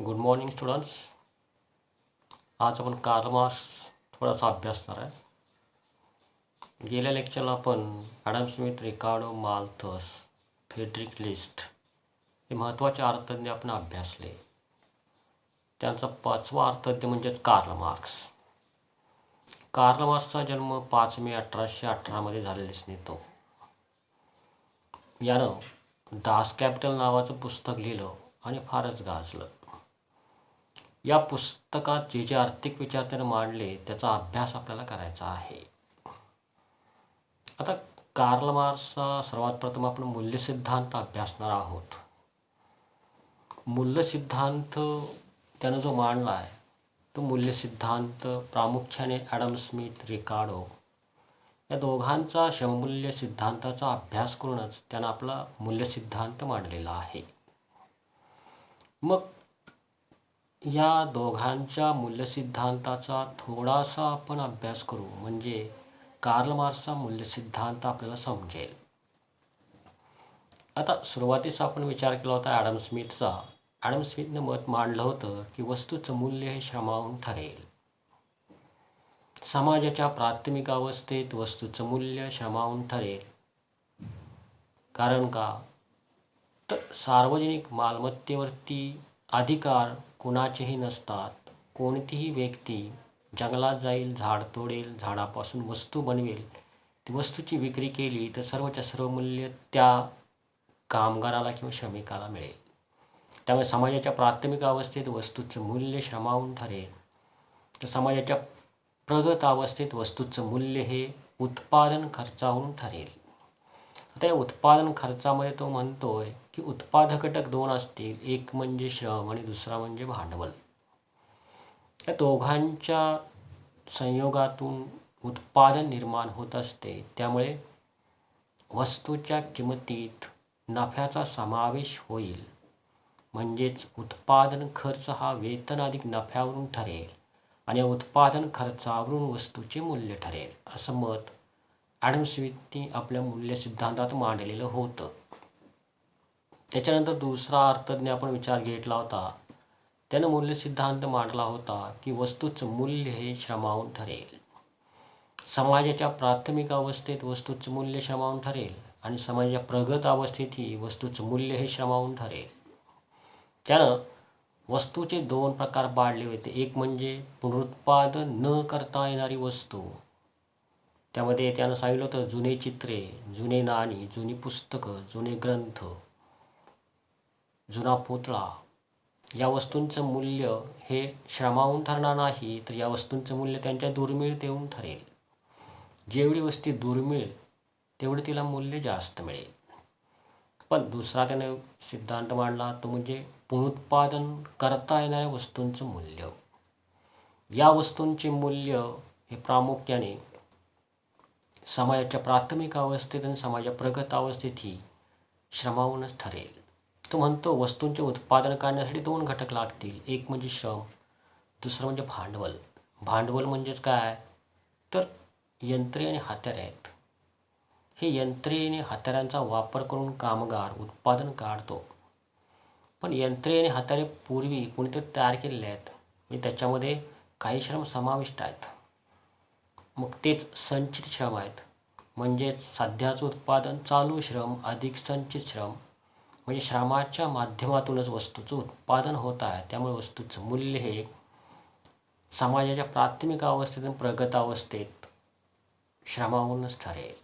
Good morning students. आज आपण Karl Marx थोडासा अभ्यासणार आहे. गेल्या लेक्चरला आपण ॲडम स्मिथ, रिकार्डो, माल्थस, फ्रेडरिक लिस्ट हे महत्त्वाचे अर्थतज्ञ आपण अभ्यासले. त्यांचा पाचवा अर्थतज्ञ म्हणजेच कार्ल मार्क्स. कार्ल मार्क्सचा जन्म 5 मे 1818 झालेला दिसून येतो. यानं दास कॅपिटल नावाचं पुस्तक लिहिलं आणि फारच गाजलं. या पुस्तकात जे जे आर्थिक विचार त्याने मांडले त्याचा अभ्यास आपल्याला करायचा आहे. आता कार्ल मार्क्सचा सर्वात प्रथम आपण मूल्य सिद्धांत अभ्यासणार आहोत. मूल्य सिद्धांत त्यानं जो मांडला आहे तो मूल्य सिद्धांत प्रामुख्याने ॲडम स्मिथ, रिकार्डो या दोघांचा सममूल्य सिद्धांताचा अभ्यास करूनच त्यानं आपला मूल्य सिद्धांत मांडलेला आहे. मग या दोघांच्या मूल्य सिद्धांताचा थोडासा आपण अभ्यास करू म्हणजे कार्ल मार्क्सचा मूल्य सिद्धांत आपल्याला समजेल. आता सुरुवातीस आपण विचार केला होता ॲडम स्मिथचा. ॲडम स्मिथने मत मांडलं होतं की वस्तूचं मूल्य हे श्रमावरून ठरेल. समाजाच्या प्राथमिक अवस्थेत वस्तूचं मूल्य श्रमावरून ठरेल. कारण का तर सार्वजनिक मालमत्तेवरती अधिकार कुणाचेही नसतात. कोणतीही व्यक्ती जंगलात जाईल, झाड तोडेल, झाडापासून वस्तू बनवेल, ती वस्तूची विक्री केली तर सर्वच्या सर्व मूल्य त्या कामगाराला किंवा श्रमिकाला मिळेल. त्यामुळे समाजाच्या प्राथमिक अवस्थेत वस्तूचं मूल्य श्रमावरून ठरेल. तर समाजाच्या प्रगत अवस्थेत वस्तूचं मूल्य हे उत्पादन खर्चावरून ठरेल. आता या उत्पादन खर्चामध्ये तो म्हणतोय की उत्पादक घटक दोन असतील, एक म्हणजे श्रम आणि दुसरा म्हणजे भांडवल. या दोघांच्या संयोगातून उत्पादन निर्माण होत असते. त्यामुळे वस्तूच्या किमतीत नफ्याचा समावेश होईल. म्हणजेच उत्पादन खर्च हा वेतन अधिक नफ्यावरून ठरेल आणि या उत्पादन खर्चावरून वस्तूचे मूल्य ठरेल, असं मत ॲडम स्मिथने आपल्या मूल्य सिद्धांतात मांडलेलं होतं. त्याच्यानंतर दुसरा अर्थज्ञ आपण विचार घेतला होता. त्यानं मूल्य सिद्धांत मांडला होता की वस्तूचं मूल्य हे श्रमावरून ठरेल. समाजाच्या प्राथमिक अवस्थेत वस्तूचं मूल्य श्रमावरून ठरेल आणि समाजाच्या प्रगत अवस्थेतही वस्तूचं मूल्य हे श्रमावरून ठरेल. त्यानं वस्तूचे दोन प्रकार पाडले होते. एक म्हणजे पुनरुत्पादन न करता येणारी वस्तू. त्यामध्ये त्यानं सांगितलं होतं जुने चित्रे, जुने नाणी, जुनी पुस्तकं, जुने ग्रंथ, जुना पुतळा या वस्तूंचं मूल्य हे श्रमावरून ठरणार नाही, तर या वस्तूंचं मूल्य त्यांच्या दुर्मिळतेहून ठरेल. जेवढी वस्तू दुर्मिळ तेवढे तिला मूल्य जास्त मिळेल. पण दुसरा त्याने सिद्धांत मांडला तो म्हणजे पुनरुत्पादन करता येणाऱ्या वस्तूंचं मूल्य. या वस्तूंचे मूल्य हे प्रामुख्याने समाजाच्या प्राथमिक अवस्थेत आणि समाजाच्या प्रगत अवस्थेतही श्रमावरूनच ठरेल. तो म्हणतो वस्तूंचे उत्पादन करण्यासाठी दोन घटक लागतील, एक म्हणजे श्रम, दुसरं म्हणजे भांडवल. भांडवल म्हणजेच काय तर यंत्रे आणि हत्यारे आहेत. हे यंत्रे आणि हत्यारांचा वापर करून कामगार उत्पादन काढतो. पण यंत्रे आणि हत्यारे पूर्वी कोणीतरी तयार केलेले आहेत म्हणजे त्याच्यामध्ये काही श्रम समाविष्ट आहेत. मग तेच संचित श्रम आहेत. म्हणजेच सध्याचं उत्पादन चालू श्रम अधिक संचित श्रम म्हणजे श्रमाच्या माध्यमातूनच वस्तूचं उत्पादन होत आहे. त्यामुळे वस्तूचं मूल्य हे समाजाच्या प्राथमिक अवस्थेत आणि प्रगत अवस्थेत श्रमावरूनच ठरेल.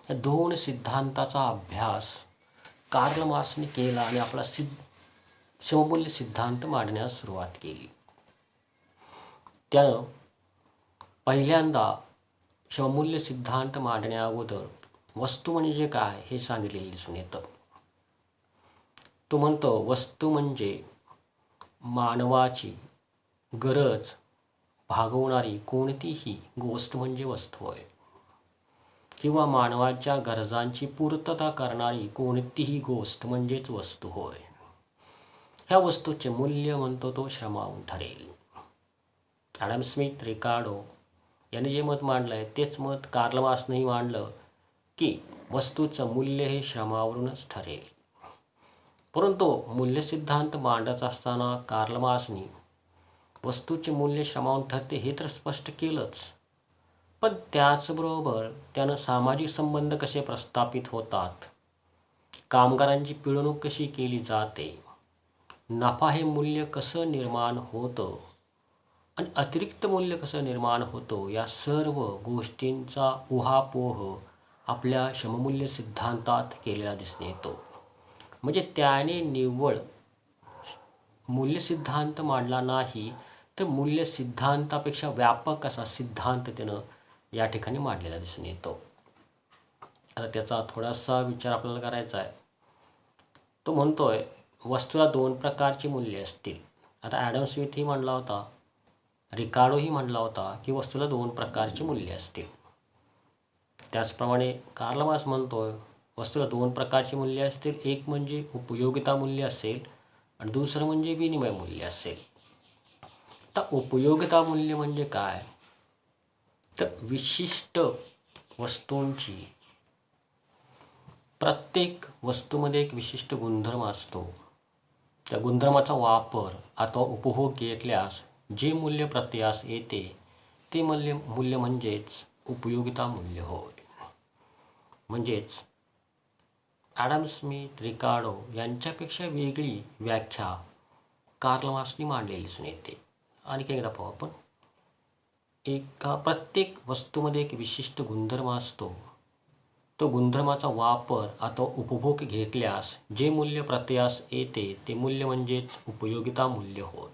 या दोन सिद्धांताचा अभ्यास कार्ल मार्क्सने केला आणि आपला सममूल्य सिद्धांत मांडण्यास सुरुवात केली. त्यानं पहिल्यांदा सममूल्य सिद्धांत मांडण्या अगोदर वस्तू म्हणजे काय हे सांगितलेलं दिसून येतं. तो म्हणतो वस्तू म्हणजे मानवाची गरज भागवणारी कोणतीही गोष्ट म्हणजे वस्तू होय, किंवा मानवाच्या गरजांची पूर्तता करणारी कोणतीही गोष्ट म्हणजेच वस्तू होय. ह्या वस्तूचे मूल्य म्हणतो तो श्रमावरून ठरेल. ॲडम स्मिथ, रिकार्डो यांनी जे मत मांडलं आहे तेच मत कार्ल मार्क्सनेही मांडलं की वस्तूचं मूल्य हे श्रमावरूनच ठरेल. परंतु मूल्य सिद्धांत मांडत असताना कार्ल मार्क्सनी वस्तूचे मूल्य श्रमावून ठरते हे तर स्पष्ट केलंच, पण त्याचबरोबर त्यानं सामाजिक संबंध कसे प्रस्थापित होतात, कामगारांची पिळवणूक कशी केली जाते, नफा हे मूल्य कसं निर्माण होतं आणि अतिरिक्त मूल्य कसं निर्माण होतं, या सर्व गोष्टींचा उहापोह आपल्या श्रममूल्य सिद्धांतात केलेला दिसून येतो. म्हणजे त्याने निव्वळ मूल्य सिद्धांत मांडला नाही, तर मूल्य सिद्धांतापेक्षा व्यापक असा सिद्धांत त्यानं या ठिकाणी मांडलेला दिसून येतो. आता त्याचा थोडासा विचार आपल्याला करायचा आहे. तो म्हणतोय वस्तूला दोन प्रकारची मूल्ये असतील. आता ॲडम स्मिथही म्हणला होता, रिकार्डोही म्हणला होता की वस्तूला दोन प्रकारची मूल्ये असतील. त्याचप्रमाणे कार्ल मार्क्स म्हणतोय वस्तूला दोन प्रकारची मूल्ये असतील. एक म्हणजे उपयोगिता मूल्य असेल आणि दुसरं म्हणजे विनिमय मूल्य असेल. आता उपयोगिता मूल्य म्हणजे काय, तर विशिष्ट वस्तूंची, प्रत्येक वस्तूमध्ये एक विशिष्ट गुणधर्म असतो. त्या गुणधर्माचा वापर अथवा उपभोग घेतल्यास जे मूल्य प्रत्ययास येते ते मूल्य म्हणजेच उपयोगिता मूल्य होय. म्हणजेच ॲडम स्मिथ, रिकार्डो यांच्यापेक्षा वेगळी व्याख्या कार्ल मार्क्सनी मांडलेली दिसून येते. आणखी एकदा पाहू आपण. प्रत्येक वस्तूमध्ये एक विशिष्ट गुणधर्म असतो. तो गुणधर्माचा वापर अथवा उपभोग घेतल्यास जे मूल्य प्रत्ययास येते ते मूल्य म्हणजेच उपयोगिता मूल्य होय.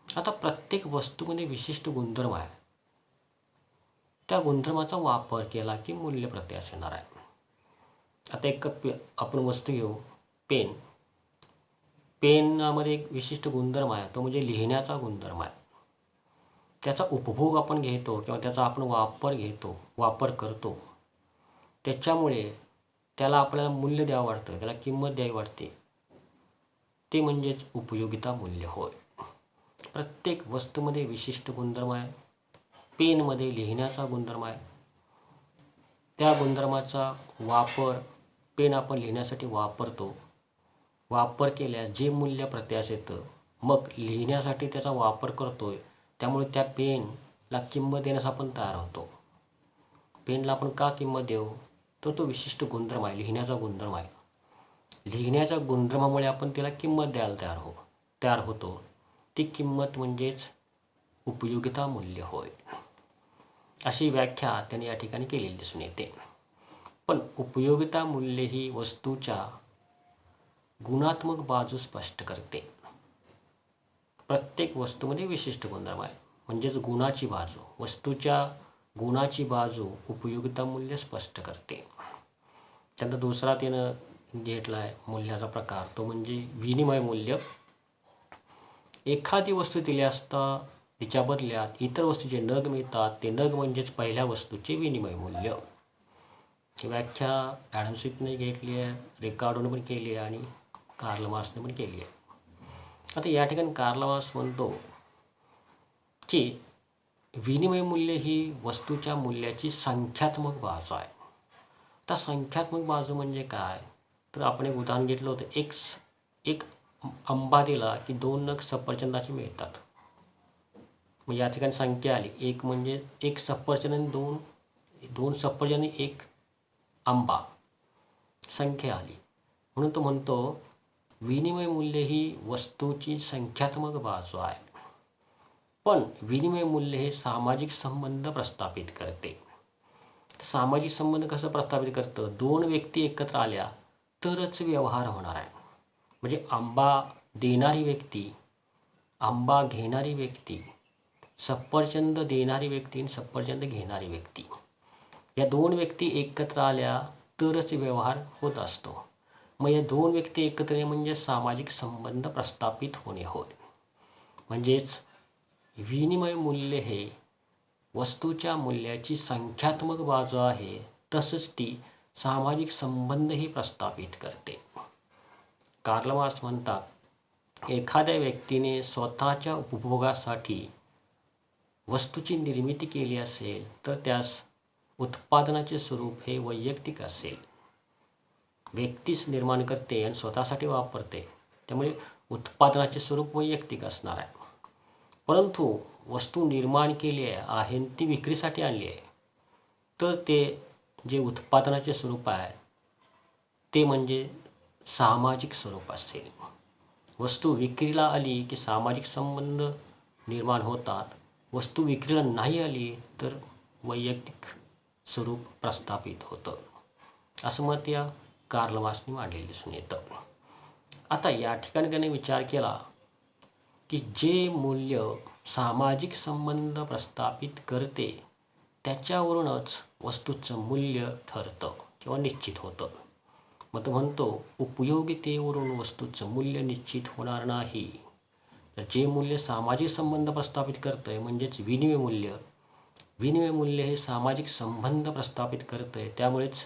आता प्रत्येक वस्तूमध्ये विशिष्ट गुणधर्म आहे. त्या गुणधर्माचा वापर केला की मूल्य प्रत्ययास येणार आहे. आता एक आपण वस्तू घेऊ, पेन. पेनमध्ये एक विशिष्ट गुणधर्म आहे, तो म्हणजे लिहिण्याचा गुणधर्म आहे. त्याचा उपभोग आपण घेतो किंवा त्याचा आपण वापर करतो, त्याच्यामुळे त्याला आपल्याला मूल्य द्यावं वाटतं, त्याला किंमत द्यावी वाटते, ते म्हणजेच उपयोगिता मूल्य होय. प्रत्येक वस्तूमध्ये विशिष्ट गुणधर्म आहे. पेनमध्ये लिहिण्याचा गुणधर्म आहे. त्या गुणधर्माचा वापर, पेन आपण लिहिण्यासाठी वापरतो, वापर केल्यास जे मूल्य प्रत्ययास येतं, मग लिहिण्यासाठी त्याचा वापर करतोय, त्यामुळे त्या पेनला किंमत देण्यास आपण तयार होतो. पेनला आपण का किंमत देऊ, तर तो विशिष्ट गुणधर्म आहे, लिहिण्याचा गुणधर्म आहे. लिहिण्याच्या गुणधर्मामुळे आपण त्याला किंमत द्यायला तयार होतो. ती किंमत म्हणजेच उपयोगिता मूल्य होय. अशी व्याख्या त्याने या ठिकाणी केलेली दिसून येते. पण उपयोगिता मूल्य ही वस्तूच्या गुणात्मक बाजू स्पष्ट करते. प्रत्येक वस्तूमध्ये विशिष्ट गुणधर्म आहे, म्हणजेच गुणाची बाजू, वस्तूच्या गुणाची बाजू उपयोगिता मूल्य स्पष्ट करते. त्यानंतर दुसरा त्यानं घेतला आहे मूल्याचा प्रकार, तो म्हणजे विनिमय मूल्य. एखादी वस्तू दिली असता तिच्या बदल्यात इतर वस्तूचे नग मिळतात, ते नग म्हणजेच पहिल्या वस्तूचे विनिमय मूल्य. ही व्याख्या ॲडम स्मिथने घेतली आहे, रिकार्डोने पण केली आहे आणि कार्ल मार्क्सने पण केली आहे. आता या ठिकाणी कार्ल मार्क्स म्हणतो की विनिमय मूल्य ही वस्तूच्या मूल्याची संख्यात्मक बाजू आहे. आता संख्यात्मक बाजू म्हणजे काय, तर आपण एक उदाहरण घेतलं होतं. एक आंबा दिला की 2 नग सफरचंदाचे मिळतात. मग या ठिकाणी संख्या आली, एक म्हणजे एक सफरचंद आणि दोन सफरचंद आणि एक आंबा, संख्या आली. म्हणून तो म्हणतो विनिमय मूल्य ही वस्तूची संख्यात्मक बाजू आहे. पण विनिमय मूल्य हे सामाजिक संबंध प्रस्थापित करते. सामाजिक संबंध कसं प्रस्थापित करतं, 2 व्यक्ती एकत्र आल्या तरच व्यवहार होणार आहे. म्हणजे आंबा देणारी व्यक्ती, आंबा घेणारी व्यक्ती, सफरचंद देणारी व्यक्ती आणि सफरचंद घेणारी व्यक्ती, या 2 व्यक्ती एकत्र आल्या तरच व्यवहार होत असतो. मग या 2 व्यक्ती एकत्र येणे म्हणजे सामाजिक संबंध प्रस्थापित होणे होय. म्हणजेच विनिमय मूल्य हे वस्तूच्या मूल्याची संख्यात्मक बाजू आहे, तसंच ती सामाजिक संबंधही प्रस्थापित करते. कार्ल मार्क्स म्हणतात, एखाद्या व्यक्तीने स्वतःच्या उपभोगासाठी वस्तूची निर्मिती केली असेल तर त्यास उत्पादनाचे स्वरूप हे वैयक्तिक असेल. व्यक्तीच निर्माण करते आणि स्वतःसाठी वापरते, त्यामुळे उत्पादनाचे स्वरूप वैयक्तिक असणार आहे. परंतु वस्तू निर्माण केली आहे आणि ती विक्रीसाठी आणली आहे, तर ते जे उत्पादनाचे स्वरूप आहे ते म्हणजे सामाजिक स्वरूप असेल. वस्तू विक्रीला आली की सामाजिक संबंध निर्माण होतात. वस्तू विक्रीला नाही आली तर वैयक्तिक स्वरूप प्रस्थापित होतं, असं मत या कार्ल मार्क्सने मांडलेलं दिसून येतं. आता या ठिकाणी त्याने विचार केला की जे मूल्य सामाजिक संबंध प्रस्थापित करते त्याच्यावरूनच वस्तूचं मूल्य ठरतं किंवा निश्चित होतं. मग तो म्हणतो, उपयोगितेवरून वस्तूचं मूल्य निश्चित होणार नाही. तर जे मूल्य सामाजिक संबंध प्रस्थापित करतं आहे म्हणजेच विनिमय मूल्य हे सामाजिक संबंध प्रस्थापित करतं आहे, त्यामुळेच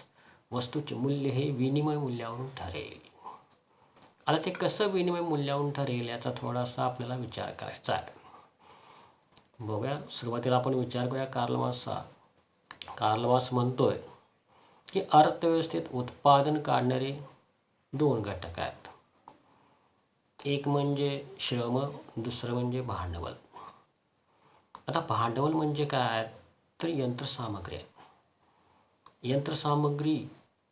वस्तूचे मूल्य हे विनिमय मूल्यावरून ठरेल. आता ते कसं विनिमय मूल्यावरून ठरेल याचा थोडासा आपल्याला विचार करायचा आहे. बघूया, सुरुवातीला आपण विचार करूया कार्ल मार्क्सचा. कार्ल मार्क्स म्हणतोय की अर्थव्यवस्थेत उत्पादन काढणारे 2 घटक आहेत. एक म्हणजे श्रम, दुसरं म्हणजे भांडवल. आता भांडवल म्हणजे काय, तर यंत्रसामग्री आहे. यंत्रसामग्री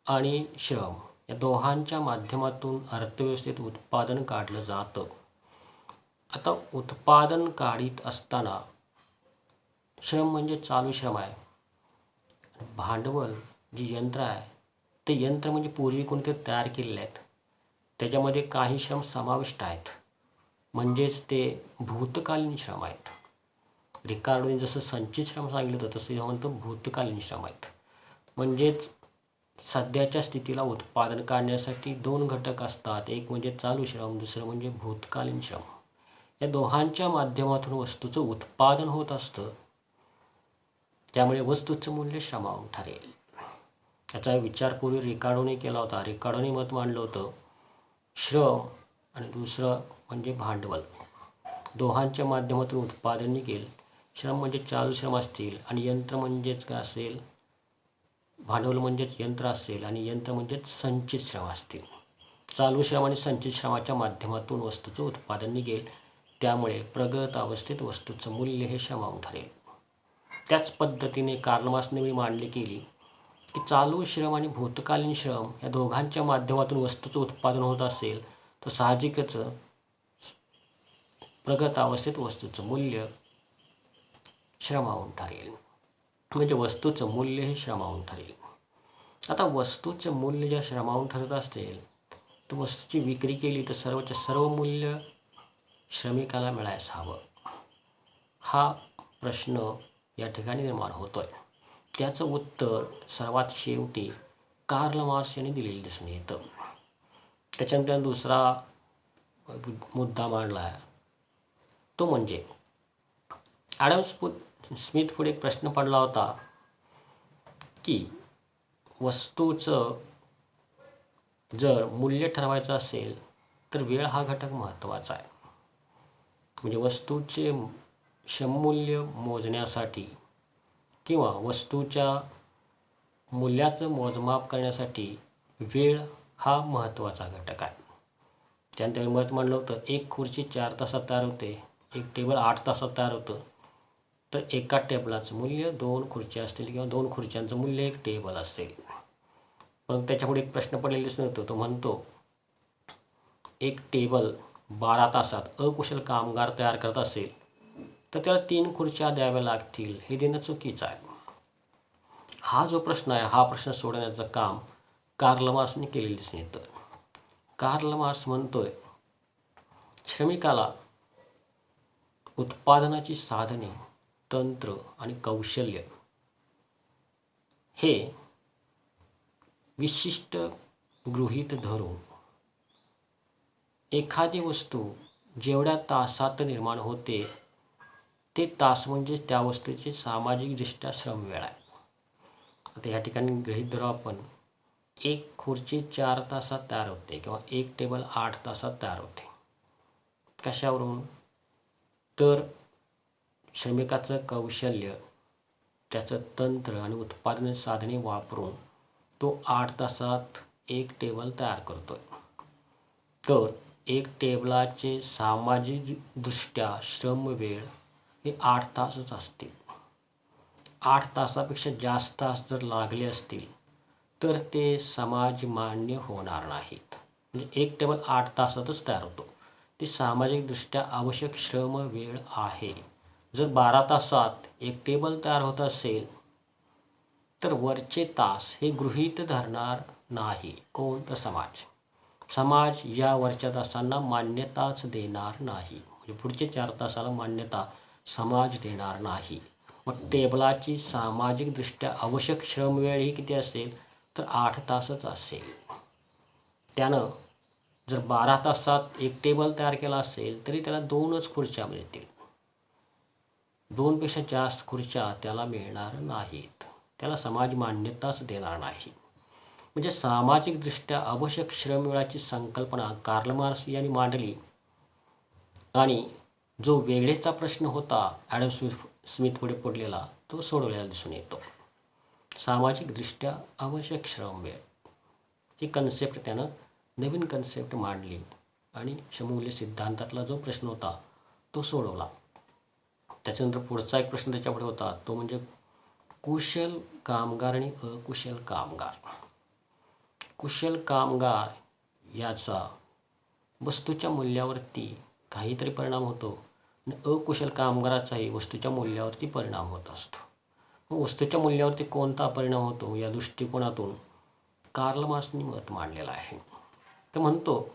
आणि श्रम या दोहांच्या माध्यमातून अर्थव्यवस्थेत उत्पादन काढलं जातं. आता उत्पादन काढीत असताना श्रम म्हणजे चालू श्रम आहे. भांडवल जे यंत्र आहे ते यंत्र म्हणजे पूर्वी कोणते तयार केलेले आहेत, त्याच्यामध्ये काही श्रम समाविष्ट आहेत, म्हणजेच ते भूतकालीन श्रम आहेत. रिकार्डोने जसं संचित श्रम सांगितलं होतं तसं म्हणतो भूतकालीन श्रम आहेत. म्हणजेच सध्याच्या स्थितीला उत्पादन काढण्यासाठी 2 घटक असतात, एक म्हणजे चालू श्रम, दुसरं म्हणजे भूतकालीन श्रम. या दोहांच्या माध्यमातून वस्तूचं उत्पादन होत असतं, त्यामुळे वस्तूचं मूल्य श्रमावरून ठरेल. याचा विचार पूर्वी रिकार्डोने केला होता. रिकार्डोने मत मांडलं होतं, श्रम आणि दुसरं म्हणजे भांडवल, दोहांच्या माध्यमातून उत्पादन निघेल. श्रम म्हणजे चालू श्रम असतील आणि यंत्र म्हणजेच काय असेल, भांडवल म्हणजेच यंत्र असेल आणि यंत्र म्हणजेच संचित श्रम असतील. चालू श्रम आणि संचित श्रमाच्या माध्यमातून वस्तूचं उत्पादन निघेल, त्यामुळे प्रगत अवस्थेत वस्तूचं मूल्य हे श्रमावरून ठरेल. त्याच पद्धतीने कार्ल मार्क्सने मांडणी केली की चालू श्रम आणि भूतकालीन श्रम या दोघांच्या माध्यमातून वस्तूचं उत्पादन होत असेल तर साहजिकच प्रगत अवस्थेत वस्तूचं मूल्य श्रमावरून ठरेल, म्हणजे वस्तूचं मूल्य हे श्रमावरून ठरेल. आता वस्तूचं मूल्य जर श्रमावरून ठरत असेल तर वस्तूची विक्री केली तर सर्वच्या सर्व मूल्य श्रमिकाला मिळायला हवं, हा प्रश्न या ठिकाणी निर्माण होतोय. त्याचं उत्तर सर्वात शेवटी कार्ल मार्क्स यांनी दिलेलं दिसून येतं. त्याच्यानंतर दुसरा मुद्दा मांडला आहे, तो म्हणजे ॲडम स्मिथ पुढे एक प्रश्न पडला होता की वस्तूचं जर मूल्य ठरवायचं असेल तर वेळ हा घटक महत्त्वाचा आहे. म्हणजे वस्तूचे श्रममूल्य मोजण्यासाठी किंवा वस्तूच्या मूल्याचं मोजमाप करण्यासाठी वेळ हा महत्त्वाचा घटक आहे. त्यानंतर मत मांडलं होतं, एक खुर्ची 4 तासात तयार होते, एक टेबल 8 तासात तयार होतं, तर एका टेबलाचं मूल्य 2 खुर्च्या असतील किंवा 2 खुर्च्यांचं मूल्य 1 टेबल असेल. पण त्याच्यापुढे एक प्रश्न पडलेला दिसून येतो, तो म्हणतो एक टेबल 12 तासात अकुशल कामगार तयार करत असेल तर त्याला 3 खुर्च्या द्याव्या लागतील, हे देणं चुकीचं आहे. हा जो प्रश्न आहे हा प्रश्न सोडवण्याचं काम कार्ल मार्क्सने केलेलं दिसून येतं. कार्ल मार्क्स म्हणतोय, श्रमिकाला उत्पादनाची साधने, तंत्र आणि कौशल्य हे विशिष्ट गृहीत धरून एखादी वस्तू जेवढ्या तासात निर्माण होते ते तास म्हणजे त्या वस्तूची सामाजिकदृष्ट्या श्रमवेळ आहे. आता या ठिकाणी गृहीत धरू आपण, एक खुर्ची 4 तासात तयार होते किंवा एक टेबल 8 तासात तयार होते. कशावरून, तर श्रमिकाचं कौशल्य, त्याचं तंत्र आणि उत्पादन साधने वापरून तो 8 तासात एक टेबल तयार करतोय, तर एक टेबलाचे सामाजिकदृष्ट्या श्रमवेळ हे 8 तासच असतील. 8 तासापेक्षा जास्त तास जर लागले असतील तर ते समाजमान्य होणार नाहीत. म्हणजे एक टेबल 8 तासातच तयार होतो. ती सामाजिकदृष्ट्या आवश्यक श्रमवेळ आहे. जर 12 तासात एक टेबल तयार होत असेल तर वरचे तास हे गृहीत धरणार नाही. कोण? तर समाज. समाज या वरच्या तासांना मान्यताच देणार नाही. म्हणजे पुढचे 4 तासाला मान्यता समाज देणार नाही. मग टेबलाची सामाजिकदृष्ट्या आवश्यक श्रमवेळ ही किती असेल? तर 8 तासच असेल. त्यानं जर 12 तासात एक टेबल तयार केला असेल तरी त्याला 2च खुर्च्या मिळतील. 2पेक्षा जास्त खुर्च्या त्याला मिळणार नाहीत. त्याला समाज मान्यताच देणार नाही. म्हणजे सामाजिकदृष्ट्या आवश्यक श्रमवेळाची संकल्पना कार्ल मार्क्स यांनी मांडली आणि जो वेळेचा प्रश्न होता ॲडम स्मिथ पुढे पडलेला तो सोडवलेला दिसून येतो. सामाजिकदृष्ट्या आवश्यक श्रमवेळ ही कन्सेप्ट त्यानं नवीन कन्सेप्ट मांडली आणि श्रममूल्य सिद्धांतातला जो प्रश्न होता तो सोडवला. त्याच्यानंतर पुढचा एक प्रश्न त्याच्यापुढे होता तो म्हणजे कुशल कामगार आणि अकुशल कामगार. कुशल कामगार याचा वस्तूच्या मूल्यावरती काहीतरी परिणाम होतो आणि अकुशल कामगाराचाही वस्तूच्या मूल्यावरती परिणाम होत असतो. मग वस्तूच्या मूल्यावरती कोणता परिणाम होतो या दृष्टिकोनातून कार्ल मार्क्सनी मत मांडलेलं आहे. तर म्हणतो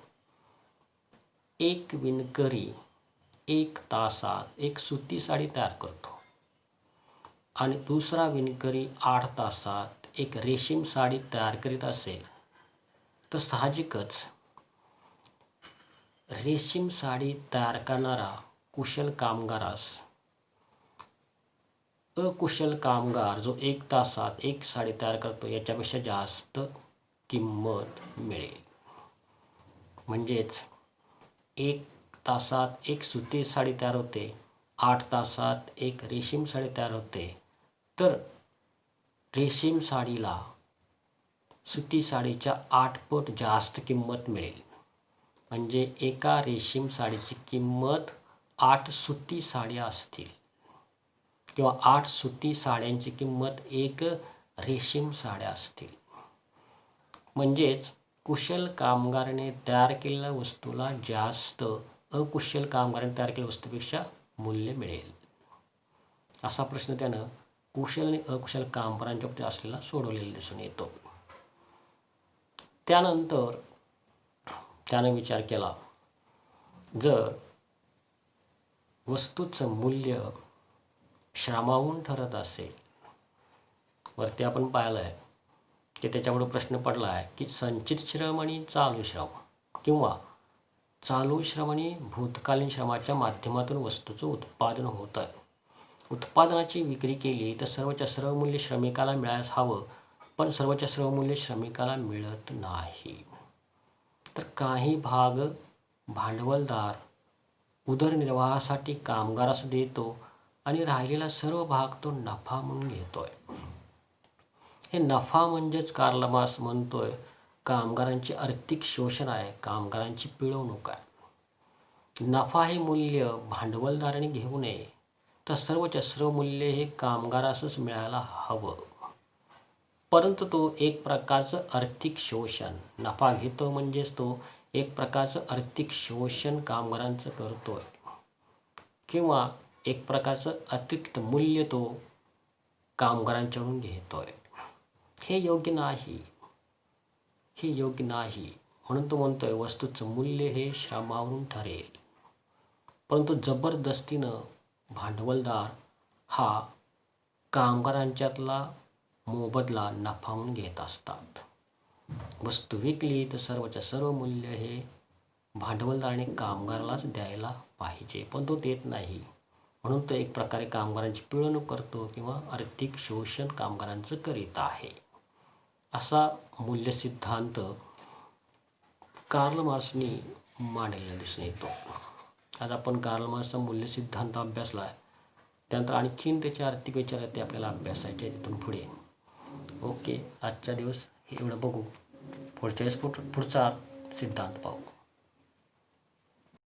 एक विणकरी 1 तासात एक सुती साडी तयार करतो आणि दुसरा विणकरी 8 तासात एक रेशीम साडी तयार करीत असेल तर साहजिकच रेशीम साडी तयार करणारा कुशल कामगारास अकुशल कामगार जो 1 तासात एक साडी तयार करतो याच्यापेक्षा जास्त किंमत मिळेल. म्हणजेच 1 तासात एक सुती साडी तयार होते, 8 तासात एक रेशीम साडी तयार होते, तर रेशीम साडीला सुती साडीच्या 8 पट जास्त किंमत मिळेल. म्हणजे एका रेशीम साडीची किंमत 8 सुती साड्या असतील किंवा 8 सुती साड्यांची किंमत 1 रेशीम साड्या असतील. म्हणजेच कुशल कामगाराने तयार केलेल्या वस्तूला जास्त अकुशल कामगाराने तयार केलेल्या वस्तूपेक्षा मूल्य मिळेल. असा प्रश्न त्यानं कुशल आणि अकुशल कामगारांच्या बाबतीत असलेला सोडवलेला दिसून येतो. त्यानंतर त्यानं विचार केला जर वस्तूचं मूल्य श्रमाहून ठरत असेल, वरती आपण पाहिलं आहे की त्याच्यापुढे प्रश्न पडला आहे की संचित श्रम आणि चालू श्रम किंवा चालू श्रम आणि भूतकालीन श्रमाच्या माध्यमातून वस्तूचं उत्पादन होत आहे. उत्पादनाची विक्री केली तर सर्वच्या सर्व मूल्य श्रमिकाला मिळायला हवं, पण सर्वच्या सर्व मूल्य श्रमिकाला मिळत नाही. तर काही भाग भांडवलदार उदरनिर्वाहासाठी कामगारास देतो आणि राहिलेला सर्व भाग तो नफा म्हणून घेतोय. हे नफा म्हणजेच कार्ल मार्क्स म्हणतोय कामगारांचे आर्थिक शोषण आहे, कामगारांची पिळवणूक आहे. नफा हे मूल्य भांडवलदाराने घेऊ नये, तर सर्वच्या सर्व मूल्य हे कामगारासच मिळायला हवं. परंतु तो एक प्रकारचं आर्थिक शोषण, नफा घेतो म्हणजेच तो एक प्रकारचं आर्थिक शोषण कामगारांचं करतोय किंवा एक प्रकारचं अतिरिक्त मूल्य तो कामगारांच्याकडून घेतोय. हे योग्य नाही, हे योग्य नाही. म्हणून तो म्हणतोय वस्तूचं मूल्य हे श्रमावरून ठरेल. परंतु जबरदस्तीनं भांडवलदार हा कामगारांच्यातला मोबदला नफा म्हणून घेत असतात. वस्तू विकली तर सर्वच्या सर्व मूल्य हे भांडवलदाराने कामगारालाच द्यायला पाहिजे, पण तो देत नाही. म्हणून तो एक प्रकारे कामगारांची पिळवणूक करतो किंवा आर्थिक शोषण कामगारांचं करीत आहे. असा मूल्य सिद्धांत कार्ल मार्क्सनी मांडलेला दिसून येतो. आज आपण कार्ल मार्क्सचा मूल्य सिद्धांत अभ्यासला आहे. त्यानंतर आणखीन त्याचे आर्थिक विचार आहेत ते आपल्याला अभ्यासायचे तिथून पुढे. ओके, आजच्या दिवस हे एवढं बघू. पुढच्या वेळेस पुढचा सिद्धांत पाहू.